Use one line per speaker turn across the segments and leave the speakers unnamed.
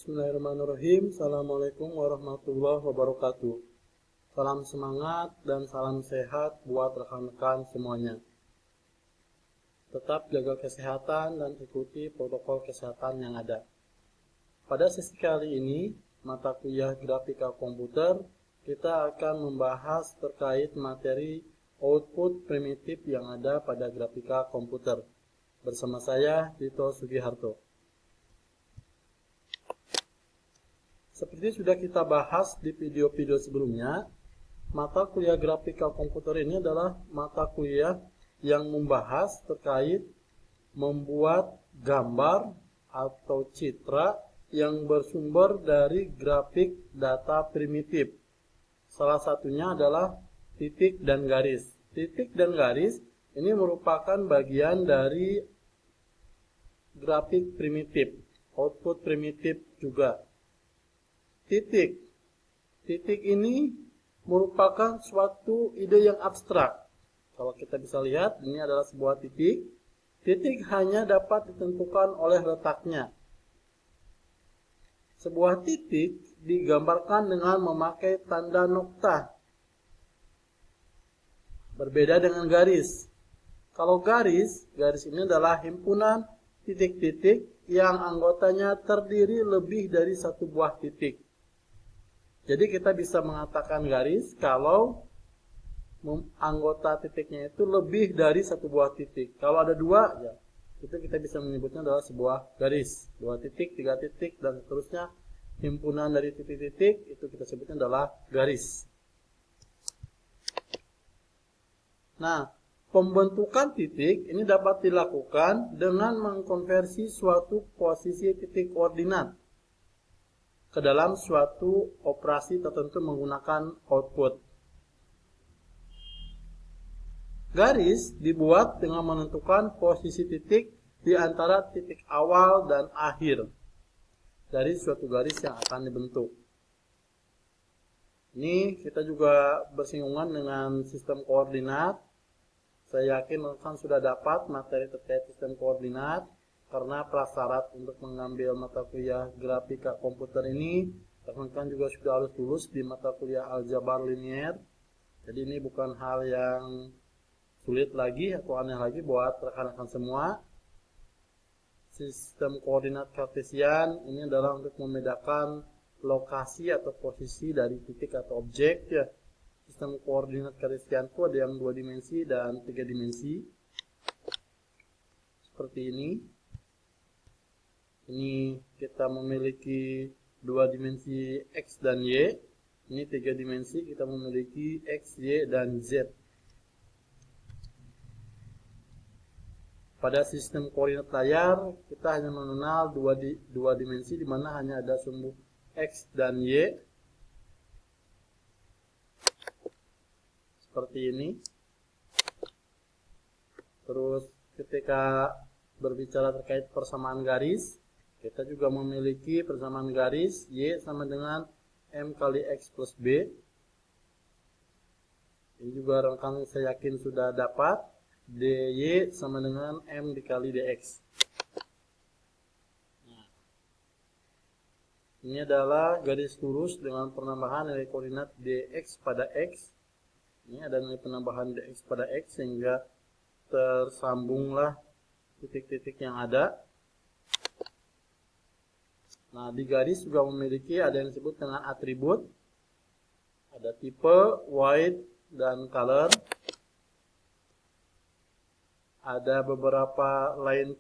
Bismillahirrahmanirrahim. Assalamualaikum warahmatullahi wabarakatuh. Salam semangat dan salam sehat buat rekan-rekan semuanya. Tetap jaga kesehatan dan ikuti protokol kesehatan yang ada. Pada sesi kali ini, mata kuliah grafika komputer, kita akan membahas terkait materi output primitif yang ada pada grafika komputer. Bersama saya, Tito Sugiharto. Seperti sudah kita bahas di video-video sebelumnya, mata kuliah grafika komputer ini adalah mata kuliah yang membahas terkait membuat gambar atau citra yang bersumber dari grafik data primitif. Salah satunya adalah titik dan garis. Titik dan garis ini merupakan bagian dari grafik primitif, output primitif juga. Titik ini merupakan suatu ide yang abstrak. Kalau kita bisa lihat, ini adalah sebuah titik. Titik hanya dapat ditentukan oleh letaknya. Sebuah titik digambarkan dengan memakai tanda nokta. Berbeda dengan garis. Kalau garis ini adalah himpunan titik-titik yang anggotanya terdiri lebih dari satu buah titik. Jadi kita bisa mengatakan garis kalau anggota titiknya itu lebih dari satu buah titik. Kalau ada dua, ya, itu kita bisa menyebutnya adalah sebuah garis. 2 titik, 3 titik, dan seterusnya. Himpunan dari titik-titik itu kita sebutnya adalah garis. Nah, pembentukan titik ini dapat dilakukan dengan mengkonversi suatu posisi titik koordinat ke dalam suatu operasi tertentu menggunakan output. Garis dibuat dengan menentukan posisi titik di antara titik awal dan akhir dari suatu garis yang akan dibentuk. Ini kita juga bersinggungan dengan sistem koordinat. Saya yakin rekan sudah dapat materi terkait sistem koordinat, karena prasyarat untuk mengambil mata kuliah grafika komputer ini, rekan-rekan juga sudah harus lulus di mata kuliah aljabar linier. Jadi ini bukan hal yang sulit lagi atau aneh lagi buat rekan-rekan semua. Sistem koordinat kartesian ini adalah untuk membedakan lokasi atau posisi dari titik atau objek, ya. Sistem koordinat kartesian itu ada yang 2 dimensi dan 3 dimensi. Seperti ini. Ini kita memiliki 2 dimensi X dan Y. Ini 3 dimensi, kita memiliki X, Y, dan Z. Pada sistem koordinat layar, kita hanya mengenal 2 dimensi, di mana hanya ada sumbu X dan Y. Seperti ini. Terus ketika berbicara terkait persamaan garis, kita juga memiliki persamaan garis Y sama dengan M kali X plus B. Ini juga rekan saya yakin sudah dapat. DY sama dengan M dikali DX. Nah, ini adalah garis lurus dengan penambahan nilai koordinat DX pada X. Ini ada nilai penambahan DX pada X sehingga tersambunglah titik-titik yang ada. Nah, di garis juga memiliki ada yang disebut dengan atribut. Ada tipe, width, dan color. Ada beberapa line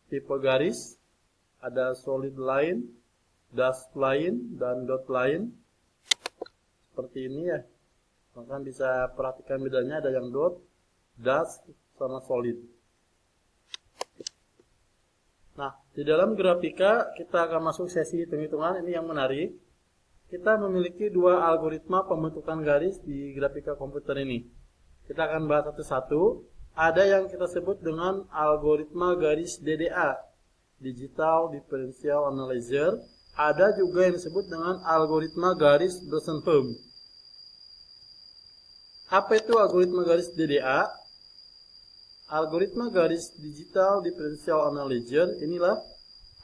tipe garis. Ada solid line, dashed line, dan dot line. Seperti ini, ya. Maka bisa perhatikan bedanya, ada yang dot, dash, sama solid. Nah, di dalam grafika kita akan masuk sesi hitung-hitungan. Ini yang menarik. Kita memiliki 2 algoritma pembentukan garis di grafika komputer ini. Kita akan bahas satu-satu. Ada yang kita sebut dengan algoritma garis DDA, Digital Differential Analyzer. Ada juga yang disebut dengan algoritma garis Rosenthal. Apa itu algoritma garis DDA? Algoritma garis Digital Differential Analyzer inilah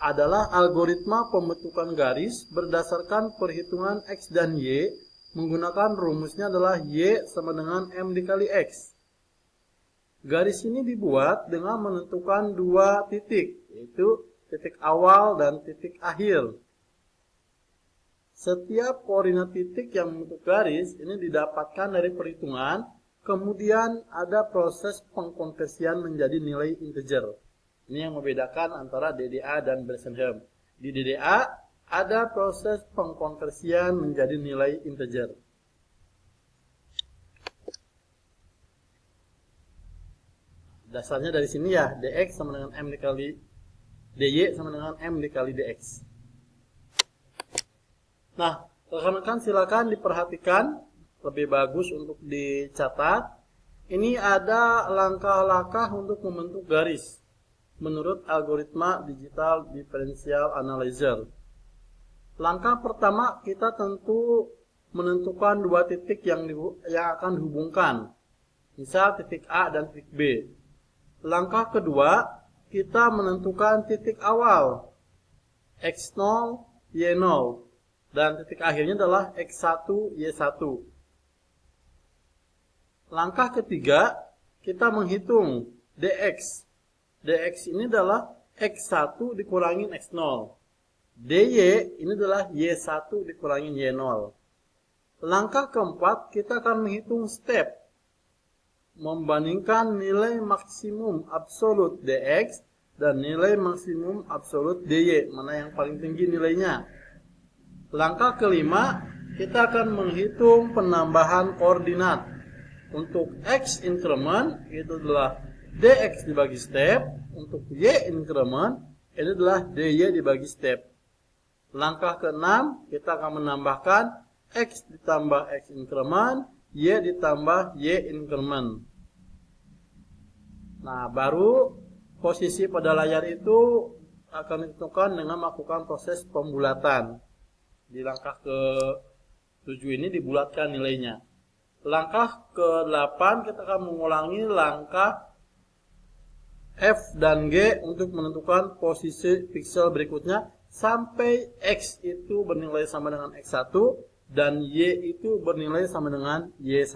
adalah algoritma pembentukan garis berdasarkan perhitungan X dan Y menggunakan rumusnya adalah Y sama dengan M dikali X. Garis ini dibuat dengan menentukan dua titik, yaitu titik awal dan titik akhir. Setiap koordinat titik yang membentuk garis ini didapatkan dari perhitungan, kemudian ada proses pengkonversian menjadi nilai integer. Ini yang membedakan antara DDA dan Bresenham. Di DDA ada proses pengkonversian menjadi nilai integer. Dasarnya dari sini ya, dx sama dengan m dikali dy sama dengan m dikali dx. Nah, rekan-rekan silakan diperhatikan, lebih bagus untuk dicatat. Ini ada langkah-langkah untuk membentuk garis menurut algoritma digital differential analyzer. Langkah pertama, kita tentu menentukan dua titik yang akan dihubungkan. Misal titik A dan titik B. Langkah kedua, kita menentukan titik awal X0, Y0. Dan titik akhirnya adalah X1, Y1. Langkah ketiga, kita menghitung dx. Dx ini adalah X1 dikurangin X0. dy ini adalah Y1 dikurangin Y0. Langkah keempat, kita akan menghitung step. Membandingkan nilai maksimum absolut dx dan nilai maksimum absolut dy. Mana yang paling tinggi nilainya. Langkah kelima, kita akan menghitung penambahan koordinat. Untuk x increment, itu adalah dx dibagi step. Untuk y increment, itu adalah dy dibagi step. Langkah keenam, kita akan menambahkan x ditambah x increment, y ditambah y increment. Nah, baru posisi pada layar itu akan ditentukan dengan melakukan proses pembulatan. Di langkah ke-7 ini dibulatkan nilainya. Langkah ke-8 kita akan mengulangi langkah F dan G untuk menentukan posisi pixel berikutnya sampai X itu bernilai sama dengan X1 dan Y itu bernilai sama dengan Y1.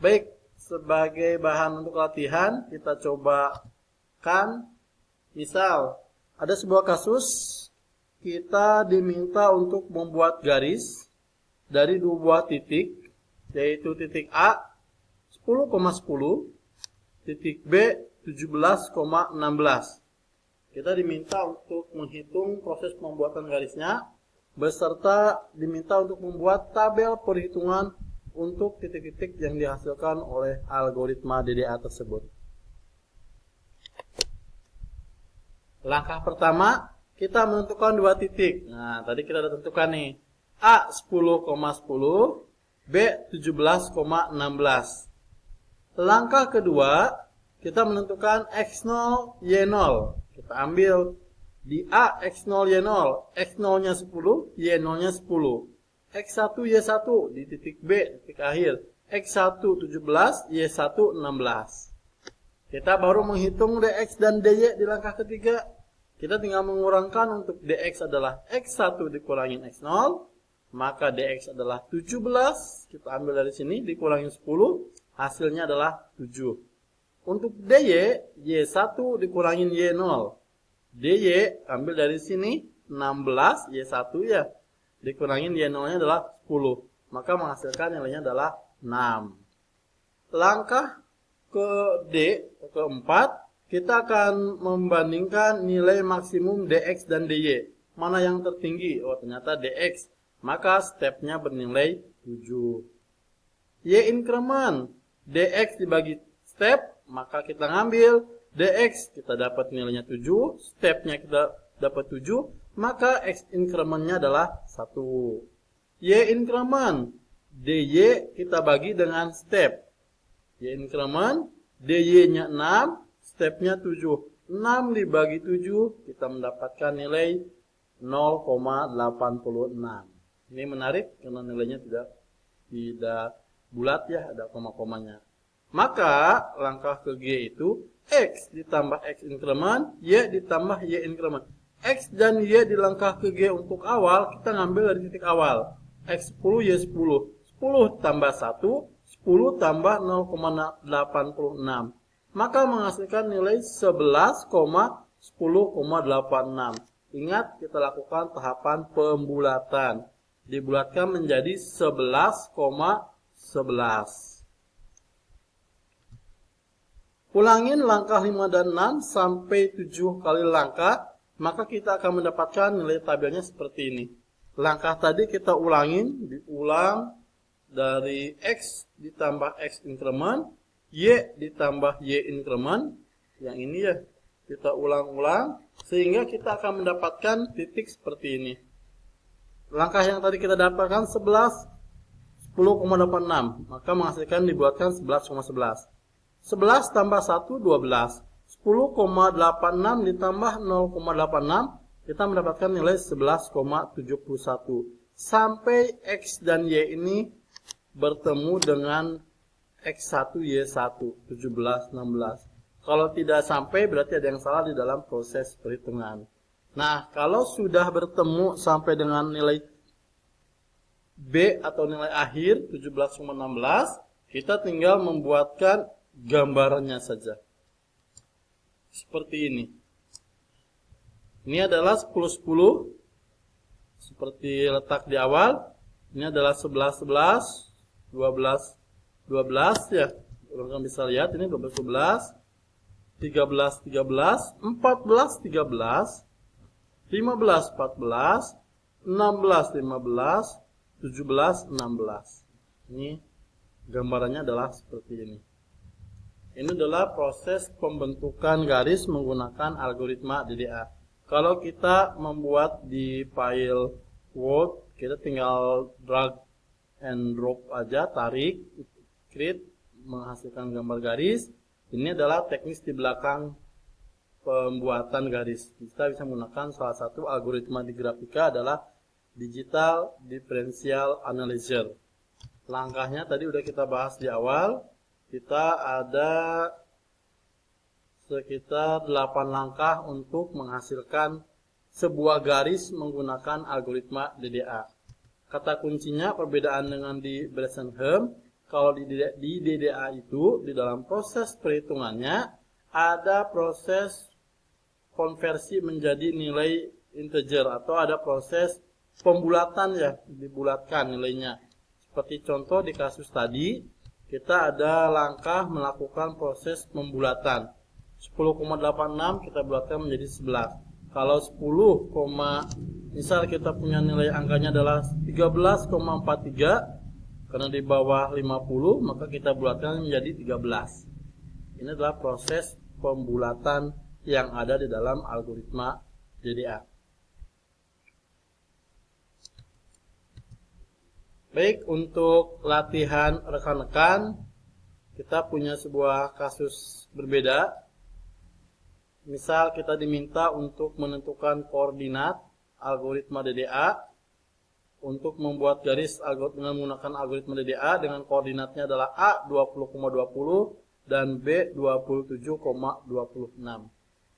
Baik, sebagai bahan untuk latihan kita cobakan. Misal, ada sebuah kasus kita diminta untuk membuat garis dari dua buah titik, yaitu titik A 10,10, titik B 17,16. Kita diminta untuk menghitung proses pembuatan garisnya, beserta diminta untuk membuat tabel perhitungan untuk titik-titik yang dihasilkan oleh algoritma DDA tersebut. Langkah pertama, kita menentukan dua titik. Nah, tadi kita sudah tentukan nih. A 10,10, B 17,16. Langkah kedua, kita menentukan X0, Y0. Kita ambil di A X0, Y0. X0-nya 10, Y0-nya 10. X1, Y1 di titik B, titik akhir. X1 17, Y1 16. Kita baru menghitung dx dan dy di langkah ketiga. Kita tinggal mengurangkan. Untuk dx adalah X1 dikurangin X0, maka dx adalah 17. Kita ambil dari sini dikurangin 10, hasilnya adalah 7. Untuk dy, Y1 dikurangin Y0. dy ambil dari sini 16, Y1 ya. Dikurangin Y0-nya adalah 10. Maka menghasilkan nilainya adalah 6. Langkah keempat, kita akan membandingkan nilai maksimum dx dan dy. Mana yang tertinggi? Oh, ternyata dx. Maka stepnya bernilai 7. Y increment, dx dibagi step, maka kita ngambil dx, kita dapat nilainya 7, stepnya kita dapat 7, maka x incrementnya adalah 1. Y increment, dy kita bagi dengan step. Y increment, dy-nya 6, stepnya 7. 6 dibagi 7, kita mendapatkan nilai 0,86. Ini menarik karena nilainya tidak bulat ya, ada koma-komanya. Maka langkah ke G itu X ditambah X increment, Y ditambah Y increment. X dan Y di langkah ke G untuk awal, kita ngambil dari titik awal. X10, Y10. 10 tambah 1, 10 tambah 0,86. Maka menghasilkan nilai 11,10,86. Ingat, kita lakukan tahapan pembulatan. Dibulatkan menjadi 11,11. Ulangin langkah 5 dan 6 sampai 7 kali langkah, maka kita akan mendapatkan nilai tabelnya seperti ini. Langkah tadi kita ulangin, diulang dari X ditambah X increment, Y ditambah Y increment. Yang ini ya, kita ulang-ulang sehingga kita akan mendapatkan titik seperti ini. Langkah yang tadi kita dapatkan 10,86, maka menghasilkan dibuatkan 11,11. 11 tambah 1, 12. 10,86 ditambah 0,86, kita mendapatkan nilai 11,71. Sampai X dan Y ini bertemu dengan X1, Y1, 17, 16. Kalau tidak sampai berarti ada yang salah di dalam proses perhitungan. Nah, kalau sudah bertemu sampai dengan nilai B atau nilai akhir 17,16, kita tinggal membuatkan gambarannya saja. Seperti ini. Ini adalah 10-10 seperti letak di awal. Ini adalah 11-11, 12-12 ya. Orang bisa lihat ini 12-12, 13-13, 14-13, 15-14, 16-15, 17-16. Ini gambarannya adalah seperti ini. Ini adalah proses pembentukan garis menggunakan algoritma DDA. Kalau kita membuat di file Word, kita tinggal drag and drop aja, tarik, create, menghasilkan gambar garis. Ini adalah teknis di belakang pembuatan garis. Kita bisa menggunakan salah satu algoritma di grafika adalah Digital Differential Analyzer. Langkahnya tadi udah kita bahas di awal. Kita ada sekitar 8 langkah untuk menghasilkan sebuah garis menggunakan algoritma DDA. Kata kuncinya perbedaan dengan di Bresenham, kalau di DDA itu di dalam proses perhitungannya ada proses konversi menjadi nilai integer atau ada proses pembulatan ya, dibulatkan nilainya. Seperti contoh di kasus tadi, kita ada langkah melakukan proses pembulatan. 10,86 kita bulatkan menjadi 11. Kalau 10, misal kita punya nilai angkanya adalah 13,43, karena di bawah 50, maka kita bulatkan menjadi 13. Ini adalah proses pembulatan yang ada di dalam algoritma DDA. Baik, untuk latihan rekan-rekan, kita punya sebuah kasus berbeda. Misal kita diminta untuk menentukan koordinat algoritma DDA untuk membuat garis dengan menggunakan algoritma DDA dengan koordinatnya adalah A 20,20 dan B 27,26.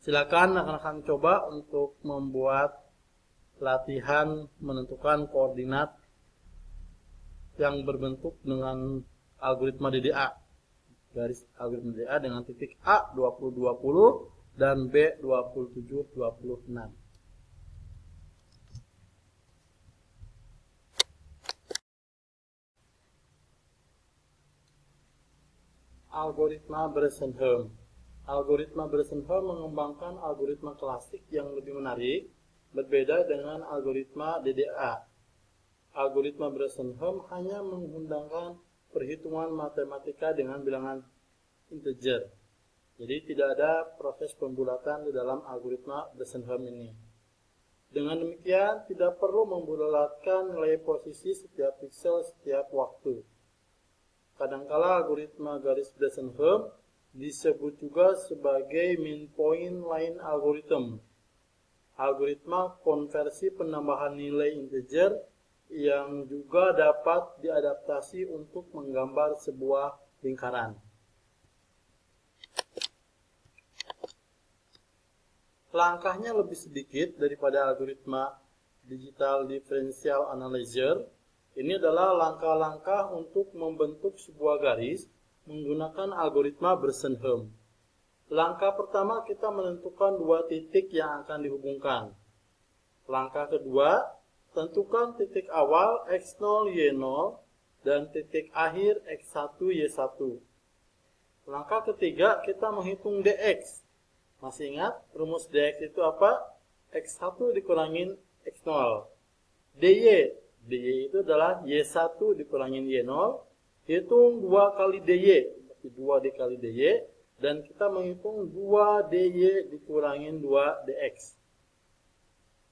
Silakan rekan-rekan coba untuk membuat latihan menentukan koordinat yang berbentuk dengan algoritma DDA. Garis algoritma DDA dengan titik A 2020 dan B 2726. Algoritma Bresenham. Algoritma Bresenham mengembangkan algoritma klasik yang lebih menarik, berbeda dengan algoritma DDA. Algoritma Bresenham hanya menggunakan perhitungan matematika dengan bilangan integer. Jadi tidak ada proses pembulatan di dalam algoritma Bresenham ini. Dengan demikian tidak perlu membulatkan nilai posisi setiap pixel setiap waktu. Kadangkala algoritma garis Bresenham disebut juga sebagai mean point line algorithm. Algoritma konversi penambahan nilai integer yang juga dapat diadaptasi untuk menggambar sebuah lingkaran. langkahnya lebih sedikit daripada algoritma digital differential analyzer. Ini adalah langkah-langkah untuk membentuk sebuah garis menggunakan algoritma Berssenhum. Langkah pertama kita menentukan dua titik yang akan dihubungkan. Langkah kedua, tentukan titik awal x0, y0 dan titik akhir x1, y1. Langkah ketiga, kita menghitung dx. Masih ingat rumus dx itu apa? X1 dikurangin x0. dy itu adalah y1 dikurangin y0. Hitung 2 kali dy, 2 dikali dy. Dan kita menghitung 2 dy dikurangin 2 dx.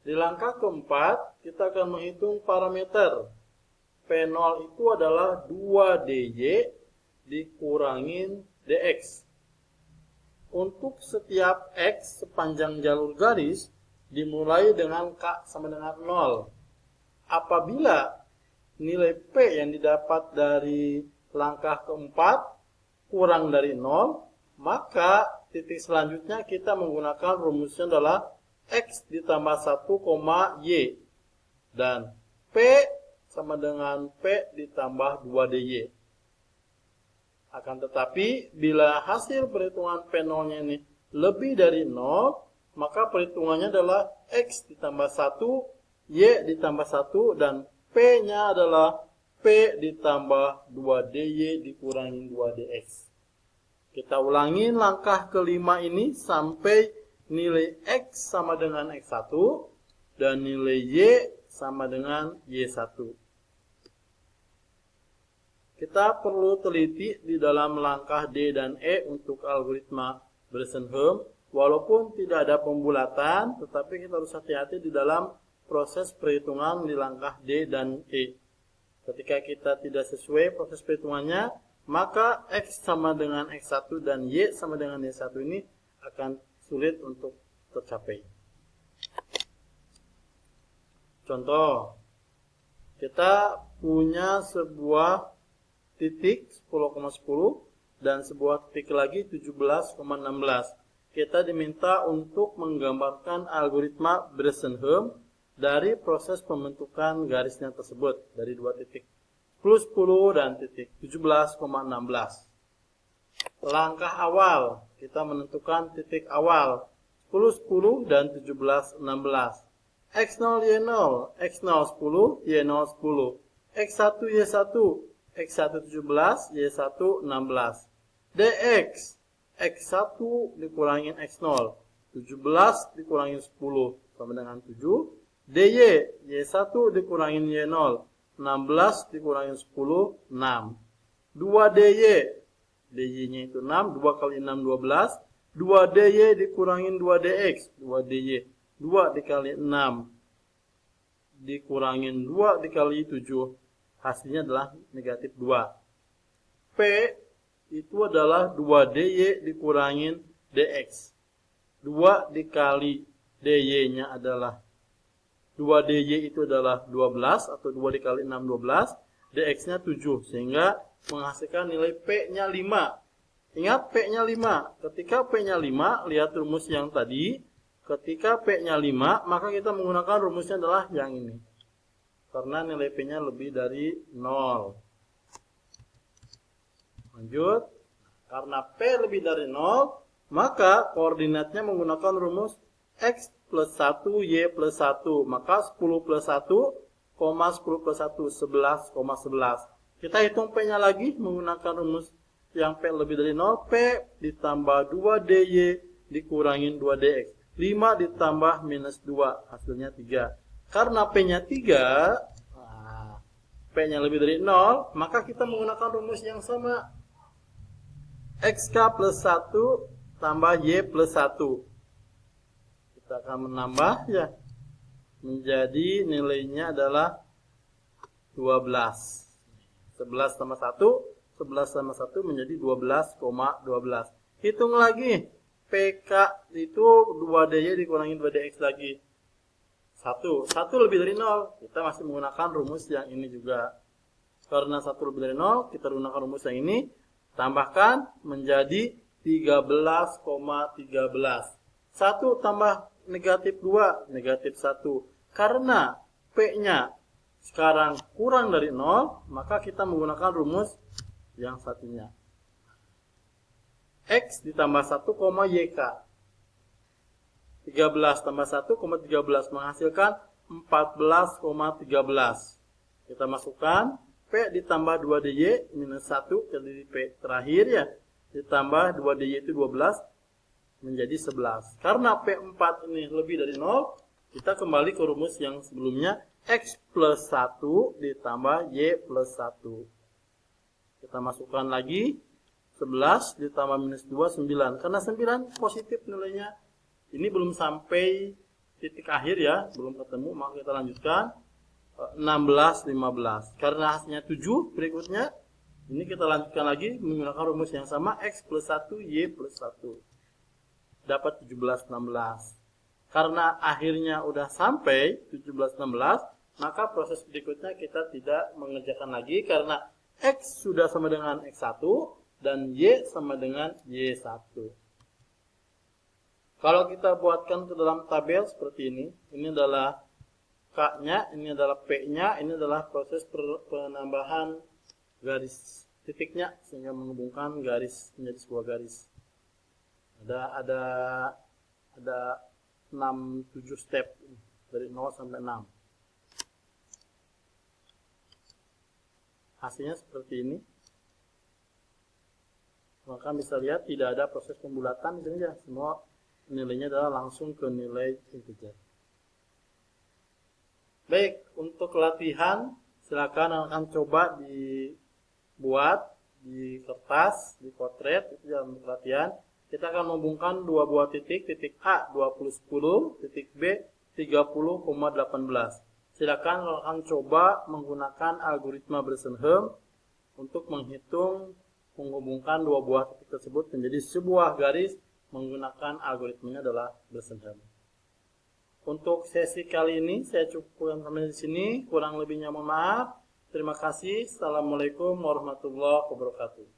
Di langkah keempat, kita akan menghitung parameter. P0 itu adalah 2 dy dikurangin dx. Untuk setiap x sepanjang jalur garis, dimulai dengan k sama dengan 0. Apabila nilai p yang didapat dari langkah keempat kurang dari 0, maka titik selanjutnya kita menggunakan rumusnya adalah x ditambah 1, y. Dan p sama dengan p ditambah 2 dy. Akan tetapi, bila hasil perhitungan P0-nya ini lebih dari 0, maka perhitungannya adalah x ditambah 1, y ditambah 1, dan p-nya adalah p ditambah 2 dy dikurangi 2 dx. Kita ulangi langkah kelima ini sampai nilai x sama dengan x1 dan nilai y sama dengan y1. Kita perlu teliti di dalam langkah D dan E untuk algoritma Berssenhum. Walaupun tidak ada pembulatan, tetapi kita harus hati-hati di dalam proses perhitungan di langkah D dan E. Ketika kita tidak sesuai proses perhitungannya, maka X sama dengan X1 dan Y sama dengan Y1 ini akan sulit untuk tercapai. Contoh, kita punya sebuah titik 10,10 dan sebuah titik lagi 17,16. Kita diminta untuk menggambarkan algoritma Berssenhum dari proses pembentukan garisnya tersebut dari dua titik 10 dan titik 17,16. Langkah awal, kita menentukan titik awal 10 dan 17,16. X0, Y0, X0 10, Y0 10, X1, Y1, X1 17, Y1 16. Dx, X1 dikurangin X0, 17 dikurangin 10 sama dengan 7. Dy, Y1 dikurangin Y0, 16 dikurangin 10, 6. 2 dy, dy-nya itu 6, 2 kali 6, 12. 2 dy dikurangin 2 dx, 2 dy. 2 dikali 6 dikurangin 2 dikali 7. Hasilnya adalah negatif 2. P itu adalah 2 dy dikurangin dx. 2 dikali dy-nya adalah 2 dy itu adalah 12 atau 2 dikali 6 12, dx-nya 7 sehingga menghasilkan nilai p-nya 5. Ingat p-nya 5. Ketika p-nya 5, lihat rumus yang tadi. Ketika p-nya 5, maka kita menggunakan rumusnya adalah yang ini. Karena nilai p-nya lebih dari 0. Lanjut. Karena p lebih dari 0, maka koordinatnya menggunakan rumus x plus 1, y plus 1. Maka 10 plus 1, 10 plus 1, 11,11. Kita hitung p-nya lagi menggunakan rumus yang p lebih dari 0. P ditambah 2 dy dikurangin 2 dx. 5 ditambah minus 2, hasilnya 3. Karena p-nya 3, p-nya lebih dari 0, maka kita menggunakan rumus yang sama. Xk plus 1 tambah y plus 1. Kita akan menambah ya. Menjadi nilainya adalah 12. 11 tambah 1, 11 tambah 1 menjadi 12,12. Hitung lagi. PK itu 2 dy dikurangi 2 dx lagi. 1 lebih dari 0. Kita masih menggunakan rumus yang ini juga. Karena 1 lebih dari 0, kita gunakan rumus yang ini. Tambahkan menjadi 13,13. 1 tambah negatif 2, negatif 1. Karena P-nya sekarang kurang dari 0, maka kita menggunakan rumus yang satunya. X ditambah 1, YK. 13 tambah 1, 13 menghasilkan 14,13. Kita masukkan P ditambah 2DY minus 1, jadi P terakhir ya. Ditambah 2DY itu 12, menjadi 11. Karena P4 ini lebih dari 0, kita kembali ke rumus yang sebelumnya. X plus 1 ditambah Y plus 1. Kita masukkan lagi. 11 ditambah minus 2, 9. Karena 9 positif nilainya. Ini belum sampai titik akhir ya. Belum ketemu, maka kita lanjutkan. 16, 15. Karena hasilnya 7 berikutnya. Ini kita lanjutkan lagi menggunakan rumus yang sama. X plus 1, Y plus 1. Dapat 17, 16. Karena akhirnya udah sampai 17, 16. Maka proses berikutnya kita tidak mengerjakan lagi. Karena X sudah sama dengan X1. Dan Y sama dengan Y1. Kalau kita buatkan ke dalam tabel seperti ini adalah K-nya, ini adalah P-nya, ini adalah proses penambahan garis titiknya sehingga menghubungkan garis menjadi sebuah garis. Ada 6-7 step dari 0 sampai 6. Hasilnya seperti ini. Maka bisa lihat tidak ada proses pembulatan di sini ya. Semua nilainya adalah langsung ke nilai integer. Baik, untuk latihan silakan akan coba dibuat di kertas, di potret itu ya untuk latihan. Kita akan menghubungkan dua buah titik A 20,10, titik B 30,18. Silakan akan coba menggunakan algoritma Besenhem untuk menghitung menghubungkan dua buah titik tersebut menjadi sebuah garis menggunakan algoritmanya adalah Besenhem. Untuk sesi kali ini saya cukupkan sampai di sini, kurang lebihnya mohon maaf. Terima kasih. Assalamualaikum warahmatullahi wabarakatuh.